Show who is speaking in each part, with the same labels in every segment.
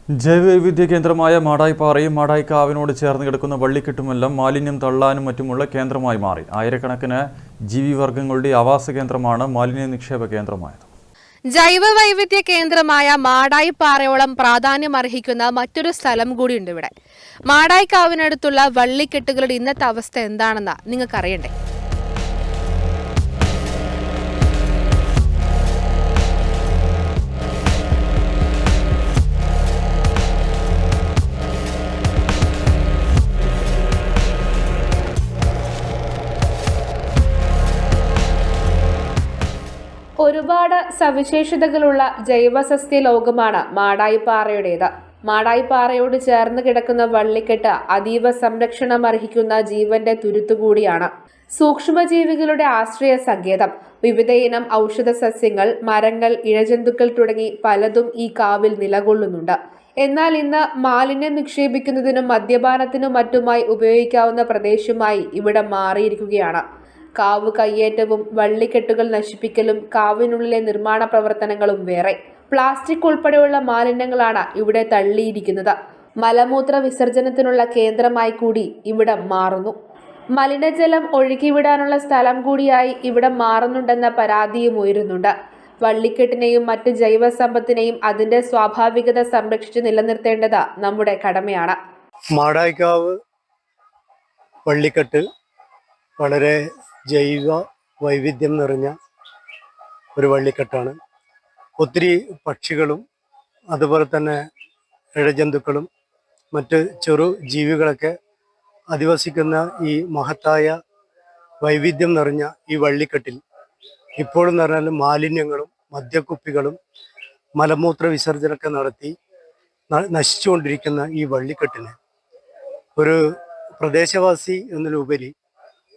Speaker 1: ജൈവവൈവിധ്യ കേന്ദ്രമായ മാടായിപ്പാറയും മാടായിക്കാവിനോട് ചേർന്ന് കിടക്കുന്ന വള്ളിക്കെട്ടുമെല്ലാം മാലിന്യം തള്ളാനും മറ്റുമുള്ള കേന്ദ്രമായി മാറി. ആയിരക്കണക്കിന് ജീവിവർഗങ്ങളുടെ ആവാസ കേന്ദ്രമാണ് മാലിന്യ നിക്ഷേപ കേന്ദ്രമായത്.
Speaker 2: ജൈവവൈവിധ്യ കേന്ദ്രമായ മാടായിപ്പാറയോളം പ്രാധാന്യമർഹിക്കുന്ന മറ്റൊരു സ്ഥലം കൂടിയുണ്ട് ഇവിടെ. മാടായിക്കാവിനടുത്തുള്ള വള്ളിക്കെട്ടുകളുടെ ഇന്നത്തെ അവസ്ഥ എന്താണെന്ന് നിങ്ങൾക്കറിയണ്ടേ? ഒരുപാട് സവിശേഷതകളുള്ള ജൈവസസ്യ ലോകമാണ് മാടായിപ്പാറയുടേത്. മാടായിപ്പാറയോട് ചേർന്ന് കിടക്കുന്ന വള്ളിക്കെട്ട് അതീവ സംരക്ഷണം അർഹിക്കുന്ന ജീവന്റെ തുരുത്തുകൂടിയാണ്. സൂക്ഷ്മജീവികളുടെ ആശ്രയ സങ്കേതം. വിവിധയിനം ഔഷധ സസ്യങ്ങൾ, മരങ്ങൾ, ഇഴജന്തുക്കൾ തുടങ്ങി പലതും ഈ കാവിൽ നിലകൊള്ളുന്നുണ്ട്. എന്നാൽ ഇന്ന് മാലിന്യം നിക്ഷേപിക്കുന്നതിനും മദ്യപാനത്തിനും മറ്റുമായി ഉപയോഗിക്കാവുന്ന പ്രദേശമായി ഇവിടെ മാറിയിരിക്കുകയാണ്. കാവ് കയ്യേറ്റവും വള്ളിക്കെട്ടുകൾ നശിപ്പിക്കലും കാവിനുള്ളിലെ നിർമ്മാണ പ്രവർത്തനങ്ങളും വേറെ. പ്ലാസ്റ്റിക് ഉൾപ്പെടെയുള്ള മാലിന്യങ്ങളാണ് ഇവിടെ തള്ളിയിരിക്കുന്നത്. മലമൂത്ര വിസർജനത്തിനുള്ള കേന്ദ്രമായി കൂടി ഇവിടെ മാറുന്നു. മലിനജലം ഒഴുകിവിടാനുള്ള സ്ഥലം കൂടിയായി ഇവിടെ മാറുന്നുണ്ടെന്ന പരാതിയും ഉയരുന്നുണ്ട്. വള്ളിക്കെട്ടിനെയും മറ്റ് ജൈവസമ്പത്തിനെയും അതിന്റെ സ്വാഭാവികത സംരക്ഷിച്ച് നിലനിർത്തേണ്ടത് നമ്മുടെ കടമയാണ്.
Speaker 3: മാടായിക്കാവ് വള്ളിക്കെട്ട് വളരെ ജൈവ വൈവിധ്യം നിറഞ്ഞ ഒരു വള്ളിക്കെട്ടാണ്. ഒത്തിരി പക്ഷികളും അതുപോലെ തന്നെ ഇഴജന്തുക്കളും മറ്റ് ചെറു ജീവികളൊക്കെ അധിവസിക്കുന്ന ഈ മഹത്തായ വൈവിധ്യം നിറഞ്ഞ ഈ വള്ളിക്കെട്ടിൽ ഇപ്പോഴെന്ന് പറഞ്ഞാൽ മാലിന്യങ്ങളും മദ്യക്കുപ്പികളും മലമൂത്ര വിസർജനമൊക്കെ നടത്തി നശിച്ചുകൊണ്ടിരിക്കുന്ന ഈ വള്ളിക്കെട്ടിന് ഒരു പ്രദേശവാസി എന്നതിലുപരി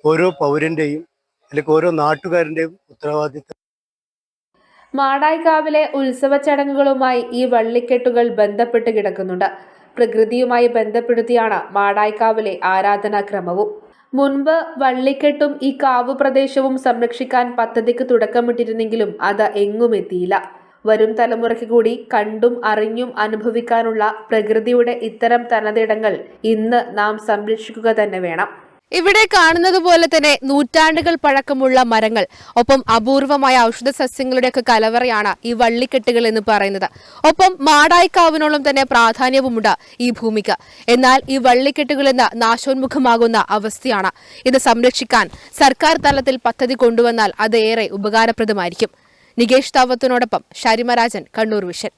Speaker 3: ഓരോ പൗരന്റെയും അല്ലെങ്കിൽ ഓരോ നാട്ടുകാരന്റെയും ഉത്തരവാദിത്തം.
Speaker 2: മാടായിക്കാവിലെ ഉത്സവ ചടങ്ങുകളുമായി ഈ വള്ളിക്കെട്ടുകൾ ബന്ധപ്പെട്ട് കിടക്കുന്നുണ്ട്. പ്രകൃതിയുമായി ബന്ധപ്പെടുത്തിയാണ് മാടായിക്കാവിലെ ആരാധനാക്രമവും. മുൻപ് വള്ളിക്കെട്ടും ഈ കാവ് പ്രദേശവും സംരക്ഷിക്കാൻ പദ്ധതിക്ക് തുടക്കമിട്ടിരുന്നെങ്കിലും അത് എങ്ങും എത്തിയില്ല. വരും തലമുറയ്ക്ക് കൂടി കണ്ടും അറിഞ്ഞും അനുഭവിക്കാനുള്ള പ്രകൃതിയുടെ ഇത്തരം തനതിടങ്ങൾ ഇന്ന് നാം സംരക്ഷിക്കുക തന്നെ വേണം. ഇവിടെ കാണുന്നത് പോലെ തന്നെ നൂറ്റാണ്ടുകൾ പഴക്കമുള്ള മരങ്ങൾ, ഒപ്പം അപൂർവമായ ഔഷധ സസ്യങ്ങളുടെയൊക്കെ കലവറയാണ് ഈ വള്ളിക്കെട്ടുകൾ എന്ന് പറയുന്നത്. ഒപ്പം മാടായിക്കാവിനോളം തന്നെ പ്രാധാന്യവുമുണ്ട് ഈ ഭൂമിക്ക്. എന്നാൽ ഈ വള്ളിക്കെട്ടുകൾ ഇന്ന് നാശോന്മുഖമാകുന്ന അവസ്ഥയാണ്. ഇത് സംരക്ഷിക്കാൻ സർക്കാർ തലത്തിൽ പദ്ധതി കൊണ്ടുവന്നാൽ അത് ഏറെ ഉപകാരപ്രദമായിരിക്കും. നികേഷ് താവത്തിനോടൊപ്പം ഷരിമരാജൻ, കണ്ണൂർ വിഷൻ.